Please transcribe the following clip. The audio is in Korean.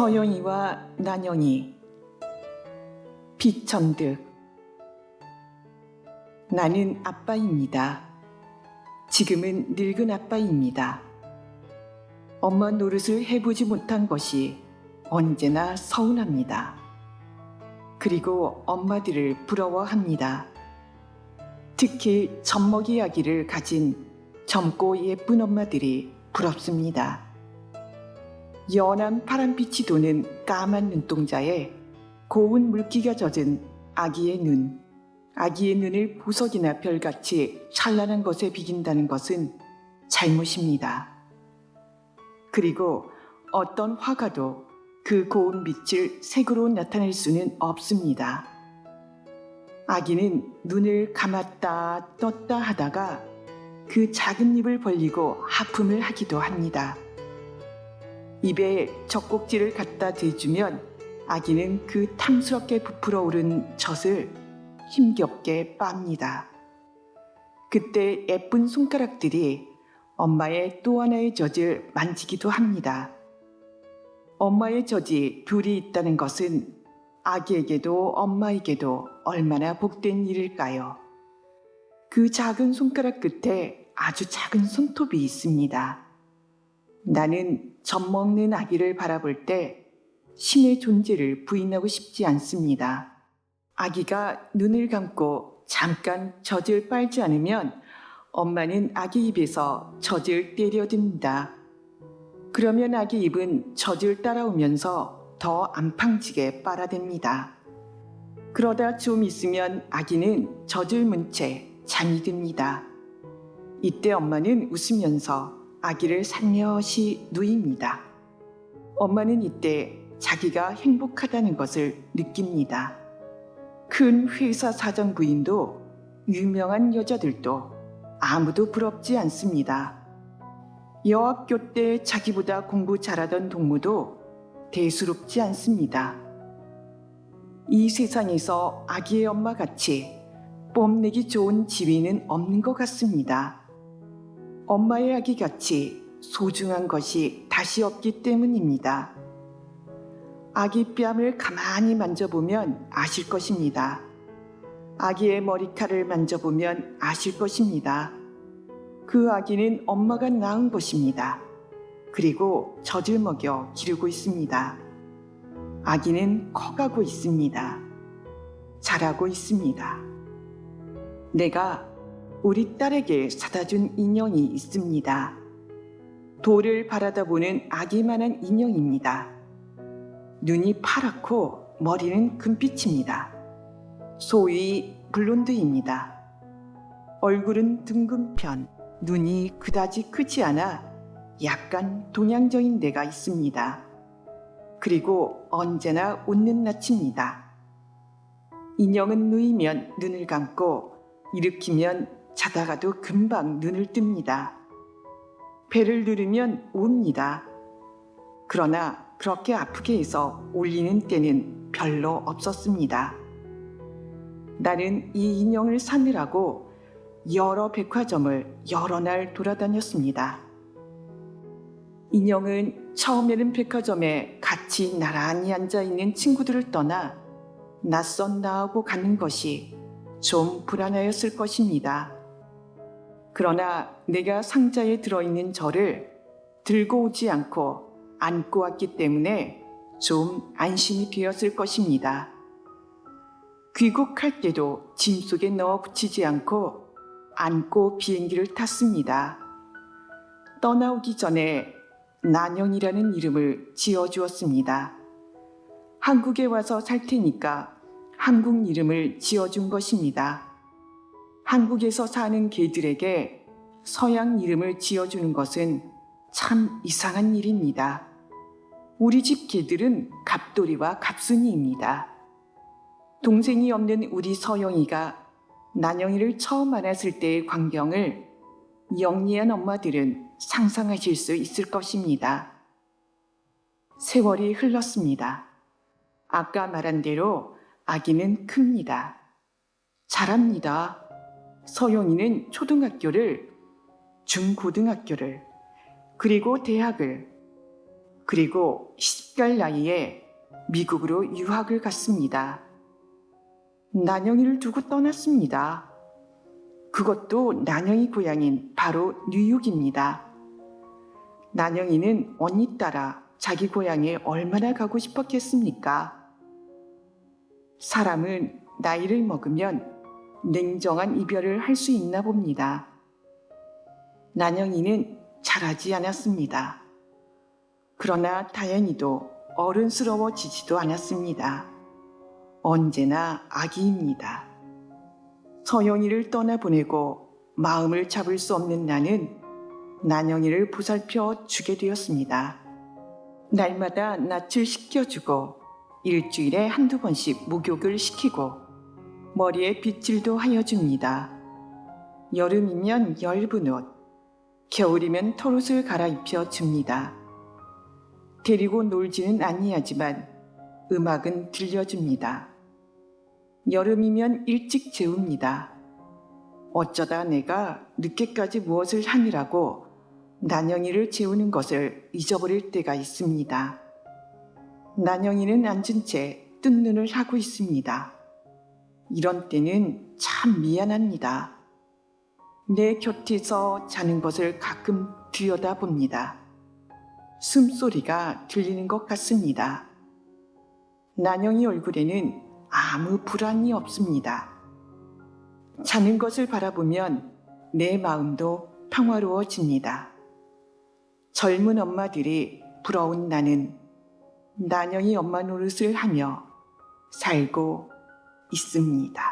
서영이와 난영이. 비천득. 나는 아빠입니다. 지금은 늙은 아빠입니다. 엄마 노릇을 해보지 못한 것이 언제나 서운합니다. 그리고 엄마들을 부러워합니다. 특히 젖먹이 아기를 가진 젊고 예쁜 엄마들이 부럽습니다. 연한 파란빛이 도는 까만 눈동자에 고운 물기가 젖은 아기의 눈, 아기의 눈을 보석이나 별같이 찬란한 것에 비긴다는 것은 잘못입니다. 그리고 어떤 화가도 그 고운 빛을 색으로 나타낼 수는 없습니다. 아기는 눈을 감았다 떴다 하다가 그 작은 입을 벌리고 하품을 하기도 합니다. 입에 젖꼭지를 갖다 대주면 아기는 그 탐스럽게 부풀어 오른 젖을 힘겹게 빱니다. 그때 예쁜 손가락들이 엄마의 또 하나의 젖을 만지기도 합니다. 엄마의 젖이 둘이 있다는 것은 아기에게도 엄마에게도 얼마나 복된 일일까요? 그 작은 손가락 끝에 아주 작은 손톱이 있습니다. 나는 젖먹는 아기를 바라볼 때 신의 존재를 부인하고 싶지 않습니다. 아기가 눈을 감고 잠깐 젖을 빨지 않으면 엄마는 아기 입에서 젖을 때려듭니다. 그러면 아기 입은 젖을 따라오면서 더 안팡지게 빨아댑니다. 그러다 좀 있으면 아기는 젖을 문 채 잠이 듭니다. 이때 엄마는 웃으면서 아기를 살며시 누입니다. 엄마는 이때 자기가 행복하다는 것을 느낍니다. 큰 회사 사장 부인도 유명한 여자들도 아무도 부럽지 않습니다. 여학교 때 자기보다 공부 잘하던 동무도 대수롭지 않습니다. 이 세상에서 아기의 엄마같이 뽐내기 좋은 지위는 없는 것 같습니다. 엄마의 아기같이 소중한 것이 다시 없기 때문입니다. 아기 뺨을 가만히 만져보면 아실 것입니다. 아기의 머리카락을 만져보면 아실 것입니다. 그 아기는 엄마가 낳은 것입니다. 그리고 젖을 먹여 기르고 있습니다. 아기는 커가고 있습니다. 자라고 있습니다. 내가 우리 딸에게 사다준 인형이 있습니다. 돌을 바라다 보는 아기만한 인형입니다. 눈이 파랗고 머리는 금빛입니다. 소위 블론드입니다. 얼굴은 둥근 편, 눈이 그다지 크지 않아 약간 동양적인 데가 있습니다. 그리고 언제나 웃는 낯입니다. 인형은 누이면 눈을 감고 일으키면 자다가도 금방 눈을 뜹니다. 배를 누르면 웁니다. 그러나 그렇게 아프게 해서 울리는 때는 별로 없었습니다. 나는 이 인형을 사느라고 여러 백화점을 여러 날 돌아다녔습니다. 인형은 처음에는 백화점에 같이 나란히 앉아있는 친구들을 떠나 낯선 나하고 가는 것이 좀 불안하였을 것입니다. 그러나 내가 상자에 들어있는 저를 들고 오지 않고 안고 왔기 때문에 좀 안심이 되었을 것입니다. 귀국할 때도 짐 속에 넣어 붙이지 않고 안고 비행기를 탔습니다. 떠나오기 전에 난영이라는 이름을 지어주었습니다. 한국에 와서 살 테니까 한국 이름을 지어준 것입니다. 한국에서 사는 개들에게 서양 이름을 지어주는 것은 참 이상한 일입니다. 우리 집 개들은 갑돌이와 갑순이입니다. 동생이 없는 우리 서영이가 난영이를 처음 만났을 때의 광경을 영리한 엄마들은 상상하실 수 있을 것입니다. 세월이 흘렀습니다. 아까 말한 대로 아기는 큽니다. 자랍니다. 서영이는 초등학교를, 중고등학교를, 그리고 대학을, 그리고 10살 나이에 미국으로 유학을 갔습니다. 난영이를 두고 떠났습니다. 그것도 난영이 고향인 바로 뉴욕입니다. 난영이는 언니 따라 자기 고향에 얼마나 가고 싶었겠습니까? 사람은 나이를 먹으면 냉정한 이별을 할 수 있나 봅니다. 난영이는 잘하지 않았습니다. 그러나 다행히도 어른스러워지지도 않았습니다. 언제나 아기입니다. 서영이를 떠나보내고 마음을 잡을 수 없는 나는 난영이를 보살펴 주게 되었습니다. 날마다 낯을 씻겨주고 일주일에 한두 번씩 목욕을 시키고 머리에 빗질도 하여 줍니다. 여름이면 엷은 옷, 겨울이면 털옷을 갈아입혀 줍니다. 데리고 놀지는 아니하지만 음악은 들려줍니다. 여름이면 일찍 재웁니다. 어쩌다 내가 늦게까지 무엇을 하느라고 난영이를 재우는 것을 잊어버릴 때가 있습니다. 난영이는 앉은 채 뜬 눈을 하고 있습니다. 이런 때는 참 미안합니다. 내 곁에서 자는 것을 가끔 들여다봅니다. 숨소리가 들리는 것 같습니다. 난영이 얼굴에는 아무 불안이 없습니다. 자는 것을 바라보면 내 마음도 평화로워집니다. 젊은 엄마들이 부러운 나는 난영이 엄마 노릇을 하며 살고 있습니다.